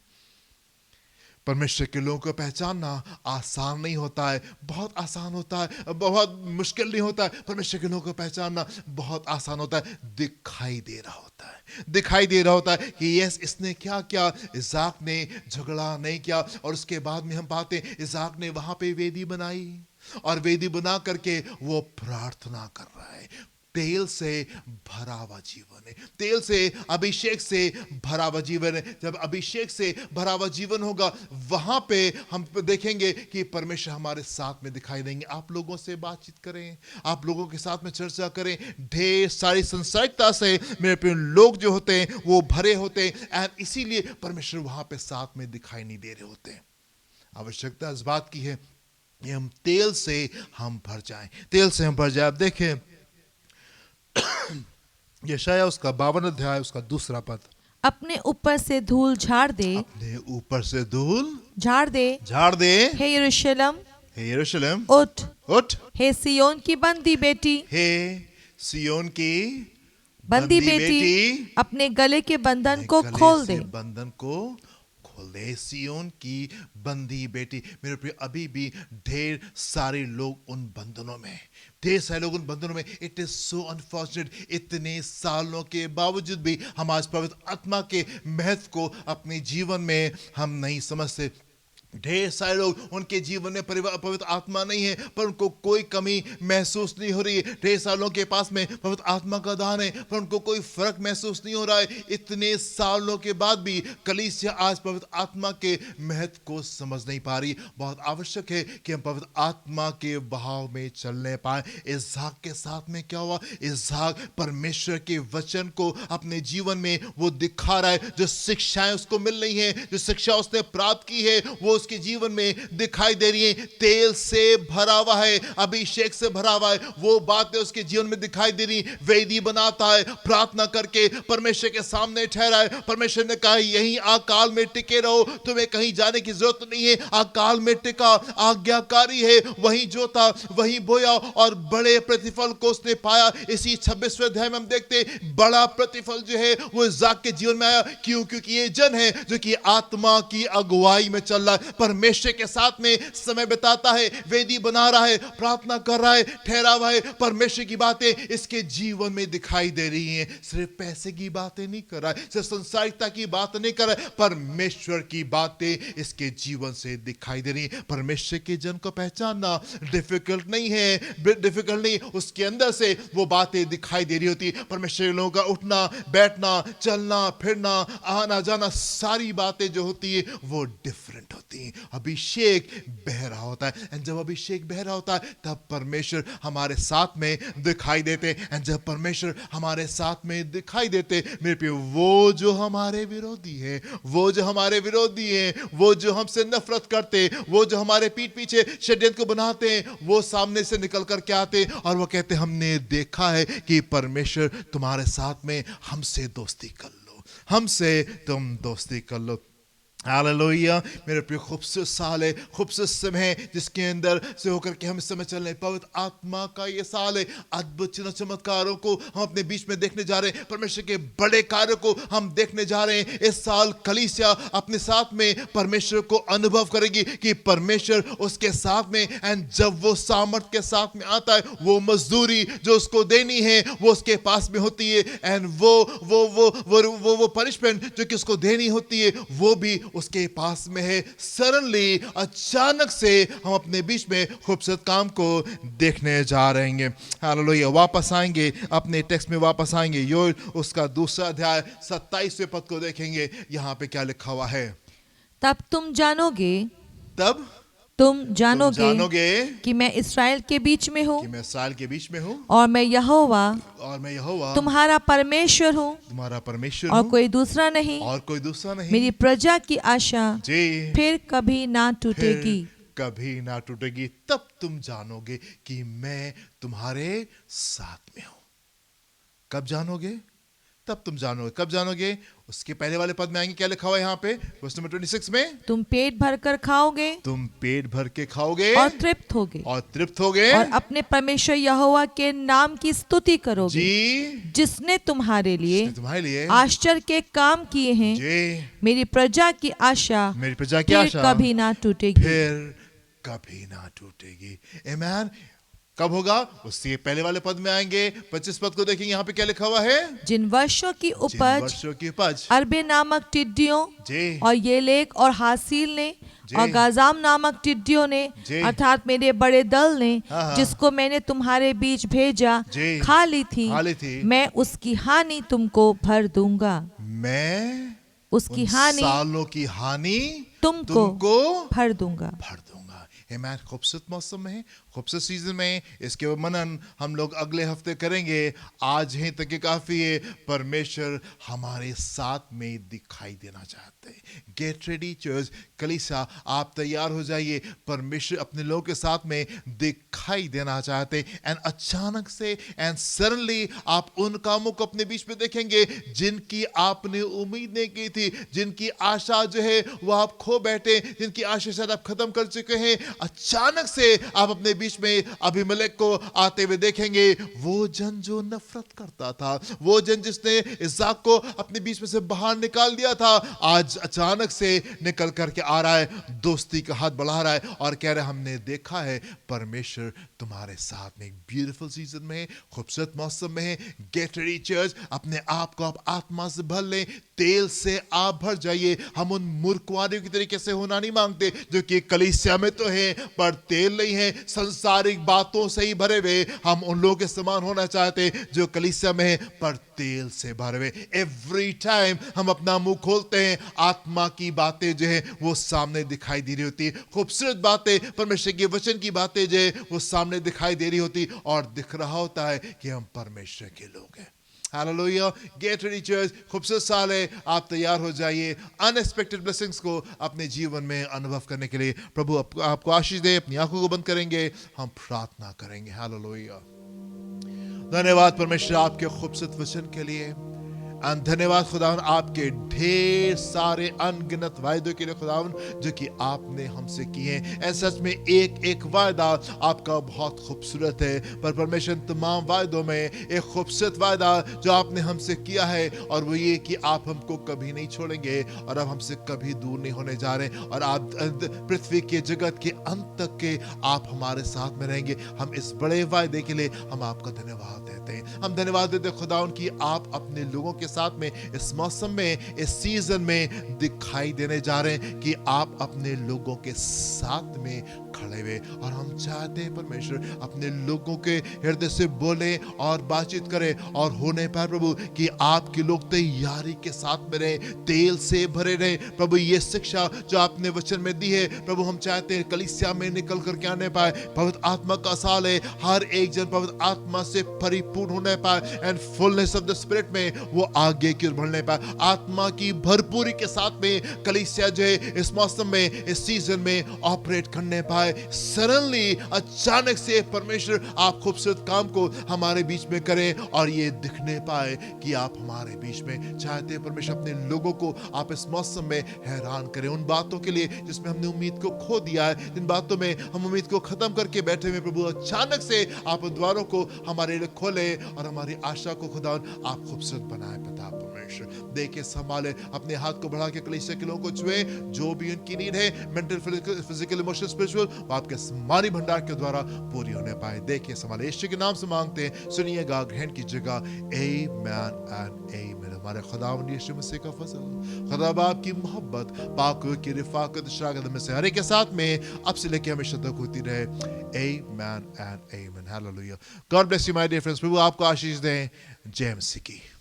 S1: परमेश्वर के लोगों को पहचानना आसान नहीं होता है, बहुत आसान होता है, बहुत मुश्किल नहीं होता है। परमेश्वर के लोगों को पहचानना बहुत आसान होता है। दिखाई दे रहा होता है, दिखाई दे रहा होता है कि यस, इसने क्या किया। इसाक ने झगड़ा नहीं किया। और उसके बाद में हम पाते हैं इसाक ने वहां पे वेदी बनाई, और वेदी बना करके वो प्रार्थना कर रहा है। तेल से भरा हुआ जीवन है, तेल से, अभिषेक से भरा हुआ जीवन है। जब अभिषेक से भरा हुआ जीवन होगा, वहां पे हम देखेंगे कि परमेश्वर हमारे साथ में दिखाई देंगे। आप लोगों से बातचीत करें, आप लोगों के साथ में चर्चा करें, ढेर सारी संसारिकता से मेरे प्रिय लोग जो होते हैं वो भरे होते हैं, एंड इसीलिए परमेश्वर वहां पे साथ में दिखाई नहीं दे रहे होते हैं। आवश्यकता इस बात की है कि हम तेल से हम भर जाएं, तेल से हम भर जाए। आप देखें यशाया उसका 52 अध्याय उसका 2 पद,
S2: अपने ऊपर से धूल झाड़ दे,
S1: अपने ऊपर से धूल
S2: झाड़ दे,
S1: झाड़ दे,
S2: हे यरूशलेम,
S1: हे यरूशलेम
S2: उठ,
S1: उठ,
S2: हे सियोन की बंदी बेटी,
S1: हे सियोन की
S2: बंदी बेटी, अपने गले के बंधन को
S1: गले
S2: खोल
S1: से
S2: दे।
S1: बंधन को खोल दे। सियोन की बंदी बेटी। मेरे प्रिय, अभी भी ढेर सारे लोग उन बंधनों में, ढेर सारे लोग उन बंधनों में। इट इज सो अनफॉर्चुनेट, इतने सालों के बावजूद भी हम आज पवित्र आत्मा के महत्व को अपने जीवन में हम नहीं समझते। ढेर सारे लोग, उनके जीवन में पवित्र आत्मा नहीं है, पर उनको कोई कमी महसूस नहीं हो रही है। ढेर सारे लोगों के पास में पवित्र आत्मा का दान है, पर उनको कोई फर्क महसूस नहीं हो रहा है। इतने सालों के बाद भी कलीसिया आज पवित्र आत्मा के महत्व को समझ नहीं पा रही। बहुत आवश्यक है कि हम पवित्र आत्मा के बहाव में चलने पाए। इसहाक के साथ में क्या हुआ? इसहाक परमेश्वर के वचन को अपने जीवन में वो दिखा रहा है। जो शिक्षाएं उसको मिल रही हैं, जो शिक्षा उसने प्राप्त की है, वो उसके जीवन में दिखाई दे रही है। तेल से भरा हुआ है, अभिषेक से भरा हुआ है, वो बातें उसके जीवन में दिखाई दे रही। वेदी बनाता है, प्रार्थना करके परमेश्वर के सामने ठहरा है। परमेश्वर ने कहा यहीं अकाल में टिके रहो, तुम्हें कहीं जाने की जरूरत नहीं है। अकाल में टिका, आज्ञाकारी है, वहीं जोता वहीं बोया और बड़े प्रतिफल को उसने पाया। इसी 26वें अध्याय में हम देखते हैं बड़ा प्रतिफल जो है वो इसहाक के जीवन में आया। क्यों? क्योंकि ये जन है जो कि आत्मा की अगुवाई में चल रहा है, परमेश्वर के साथ में समय बिताता है, वेदी बना रहा है, प्रार्थना कर रहा है, ठहरा हुआ है। परमेश्वर की बातें इसके जीवन में दिखाई दे रही हैं। सिर्फ पैसे की बातें नहीं कर रहा है, सिर्फ संसारिकता की बात नहीं कर रहा है, परमेश्वर की बातें इसके जीवन से दिखाई दे रही हैं। परमेश्वर के जन को पहचानना डिफिकल्ट नहीं है, डिफिकल्ट नहीं, उसके अंदर से वो बातें दिखाई दे रही होती। परमेश्वर लोगों का उठना बैठना, चलना फिरना, आना जाना, सारी बातें जो होती है वो डिफरेंट होती हैं। अभिषेक बह रहा होता है, एंड जब अभिषेक बह रहा होता है तब परमेश्वर हमारे साथ में दिखाई देते हैं। एंड जब परमेश्वर हमारे साथ में दिखाई देते, मेरे पे वो जो हमारे विरोधी है, वो जो हमारे विरोधी हैं, वो जो हमसे नफरत करते, वो जो हमारे पीठ पीछे षड्यंत्र को बनाते हैं, वो सामने से निकल कर के आते और वो कहते हमने देखा है कि परमेश्वर तुम्हारे साथ में, हमसे दोस्ती कर लो, हमसे तुम दोस्ती कर लो। हालेलुया। मेरे प्रिय, खूबसूरत साल है, खूबसूरत समय है जिसके अंदर से होकर के हम इस समय चल रहे हैं। पवित्र आत्मा का ये साल है। अद्भुत चिन्ह चमत्कारों को हम अपने बीच में देखने जा रहे हैं, परमेश्वर के बड़े कार्यों को हम देखने जा रहे हैं। इस साल कलीसिया अपने साथ में परमेश्वर को अनुभव करेगी कि परमेश्वर उसके साथ में, एंड जब वो सामर्थ के साथ में आता है, वो मजदूरी जो उसको देनी है वो उसके पास में होती है, एंड वो पनिशमेंट जो कि उसको देनी होती है वो भी उसके पास में है। सडनली अचानक से हम अपने बीच में खूबसूरत काम को देखने जा रहे हैं। हालेलुया। वापस आएंगे, अपने टेक्स्ट में वापस आएंगे। योएल उसका दूसरा अध्याय 27वें पद को देखेंगे। यहाँ पे क्या लिखा हुआ है?
S2: तब तुम जानोगे
S1: तब
S2: तुम
S1: तुम
S2: जानोगे
S1: जानोगे
S2: कि मैं इसराइल के बीच में हूँ
S1: कि मैं इस्राएल के बीच में हूँ
S2: और मैं यहोवा
S1: और मैं यहोवा
S2: तुम्हारा परमेश्वर हूँ
S1: तुम्हारा परमेश्वर
S2: और
S1: हूँ
S2: कोई दूसरा नहीं।
S1: और कोई दूसरा नहीं।
S2: मेरी प्रजा की आशा
S1: जी
S2: फिर कभी ना
S1: फिर
S2: टूटेगी।
S1: कभी ना टूटेगी। तब तुम जानोगे कि मैं तुम्हारे साथ में हूं। कब जानोगे? तब तुम जानोगे। कब जानोगे? उसके पहले वाले पद में आएंगे। क्या लिखा हुआ है यहाँ पे वर्स नंबर 26 में?
S2: तुम पेट भरकर खाओगे
S1: तुम पेट भर के खाओगे
S2: और तृप्त होगे
S1: और तृप्त होगे
S2: और अपने परमेश्वर यहोवा के नाम की स्तुति करोगे
S1: जी
S2: जिसने तुम्हारे लिए
S1: जिसने तुम्हारे लिए
S2: आश्चर्य के काम किए हैं।
S1: जी
S2: मेरी प्रजा की आशा
S1: मेरी प्रजा की
S2: फिर
S1: आशा
S2: कभी ना टूटेगी।
S1: फिर कभी ना टूटेगी। आमीन। कब होगा? उससे पहले वाले पद में आएंगे। 25 पद को देखेंगे। यहाँ पे क्या लिखा हुआ है?
S2: जिन वर्षों की
S1: जिन
S2: उपज
S1: वर्षों की उपज
S2: अरबे नामक टिड्डियों
S1: जी
S2: और येलेक और हासील ने
S1: जी।
S2: और गाजाम नामक टिड्डियों ने
S1: जी।
S2: अर्थात मेरे बड़े दल ने
S1: हाँ।
S2: जिसको मैंने तुम्हारे बीच भेजा
S1: जी।
S2: खा ली थी,
S1: खा ली थी।
S2: मैं उसकी हानि तुमको भर दूंगा।
S1: मैं
S2: उसकी
S1: उन
S2: हानि
S1: सालों की हानि
S2: तुमको
S1: तुमको
S2: भर दूंगा।
S1: भर दूंगा। आमीन। खूबसूरत मौसम में, खूबसूरत सीजन में। इसके मनन हम लोग अगले हफ्ते करेंगे। आज ही तक के काफी है। परमेश्वर हमारे साथ में दिखाई देना चाहते हैं। गेट रेडी चर्च कलीसिया, आप तैयार हो जाइए। परमेश्वर अपने लोगों के साथ में दिखाई देना चाहते हैं। एंड अचानक से एंड सडनली आप उन कामों को अपने बीच में देखेंगे जिनकी आपने उम्मीद नहीं की थी, जिनकी आशा जो है वो आप खो बैठे, जिनकी आशा शायद आप खत्म कर चुके हैं। अचानक से आप अपने बीच में अबीमेलेक को आते हुए देखेंगे। वो जन जो नफरत करता था, वो जन जिसने इसहाक को अपने बीच में से बाहर निकाल दिया था, आज अचानक से निकल करके आ रहा है, दोस्ती का हाथ बढ़ा रहा है और कह रहा है हमने देखा है परमेश्वर तुम्हारे साथ में। एक ब्यूटीफुल सीजन में, खूबसूरत मौसम में। गेट रेडी चर्च, अपने आप को आप आत्मा से भर लें, तेल से आप भर जाइए। हम उन मूर्खवादियों की तरीके से होना नहीं मांगते जो कि कलीसिया में तो है पर तेल नहीं है, संसारिक बातों से ही भरे हुए। हम उन लोगों के समान होना चाहते जो कलीसिया में है पर तेल से भरे हुए। एवरी टाइम हम अपना मुंह खोलते हैं, आत्मा की बातें जो है वो सामने दिखाई दे रही होती, खूबसूरत बातें, परमेश्वर के वचन की बातें जो है वो सामने दिखाई दे रही होती और दिख रहा होता है कि हम परमेश्वर के लोग हैं। हालेलुया। गेट रेडी चर्च, खूबसूरत साल है, आप तैयार हो जाइए अनएक्सपेक्टेड ब्लेसिंग्स को अपने जीवन में अनुभव करने के लिए। प्रभु आपको आशीष दे। अपनी आंखों को बंद करेंगे, हम प्रार्थना करेंगे। हालेलुया। धन्यवाद परमेश्वर आपके खूबसूरत वचन के लिए। धन्यवाद खुदावन आपके ढेर सारे अनगिनत वायदों के लिए खुदावन जो कि आपने हमसे किए हैं। ऐसा सच में एक एक वायदा आपका बहुत खूबसूरत है, पर परमेश्वर तमाम वायदों में एक खूबसूरत वायदा जो आपने हमसे किया है और वो ये कि आप हमको कभी नहीं छोड़ेंगे और अब हमसे कभी दूर नहीं होने जा रहे और आप पृथ्वी के जगत के अंत तक के आप हमारे साथ में रहेंगे। हम इस बड़े वायदे के लिए हम आपका धन्यवाद देते हैं। हम धन्यवाद देते हैं खुदावन कि आप अपने लोगों के साथ में इस मौसम में, इस सीजन में दिखाई देने जा रहे हैं कि आप अपने लोगों के साथ में खड़े हुए। और हम चाहते हैं परमेश्वर अपने लोगों के हृदय से बोले और बातचीत करें और होने पाए प्रभु कि आपके लोग तैयारी के साथ में रहे, तेल से भरे रहे। प्रभु ये शिक्षा जो आपने वचन में दी है प्रभु, हम चाहते हैं कलीसिया में निकल करके आने पाए। पवित्र आत्मा का साल है, हर एक जन पवित्र आत्मा से परिपूर्ण होने पाए and fullness of the spirit में वो आगे की ओर बढ़ने पाए। आत्मा की भरपूरी के साथ में कलीसिया जो है इस मौसम में, इस सीजन में ऑपरेट करने पाए। सडनली अचानक से परमेश्वर आप खूबसूरत काम को हमारे बीच में करें और ये दिखने पाए कि आप हमारे बीच में। चाहते हैं परमेश्वर अपने लोगों को आप इस मौसम में हैरान करें उन बातों के लिए जिसमें हमने उम्मीद को खो दिया है, जिन बातों में हम उम्मीद को खत्म करके बैठे हुए। प्रभु अचानक से आप द्वारों को हमारे लिए खोले और हमारी आशा को खुदा आप खूबसूरत बनाए। पिता परमेश्वर फ्लेश। देखिए संभाले, अपने हाथ को बढ़ा के कलीसिया के लोगों को छुए, जो भी उनकी नीड है, मेंटल, फिजिकल, इमोशनल, स्पिरिचुअल, वो आपके मानी भंडार के द्वारा पूरी होने पाए। देखिए संभाले, यीशु के नाम से मांगते हैं, सुनिएगा, ग्रहण कीजिएगा। आमेन एंड आमेन। हमारे खुदावंद यीशु मसीह का फजल, खुदा बाप की मोहब्बत, पाक की रिफाकत, शराकत में से हर एक के साथ में अब से लेके हमेशा तक होती रहे। Amen and amen. Hallelujah. God bless you my dear friends. प्रभु आपको आशीष दें। जय मसीह की।